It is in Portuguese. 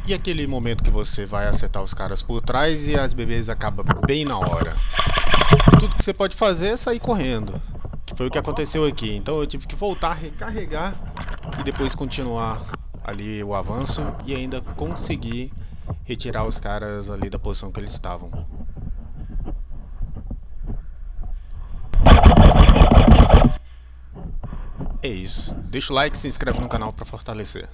E aquele momento que você vai acertar os caras por trás e as bebês acabam bem na hora. Tudo que você pode fazer é sair correndo. Que foi o que aconteceu aqui. Então eu tive que voltar, recarregar e depois continuar ali o avanço e ainda conseguir retirar os caras ali da posição que eles estavam. É isso. Deixa o like e se inscreve no canal para fortalecer.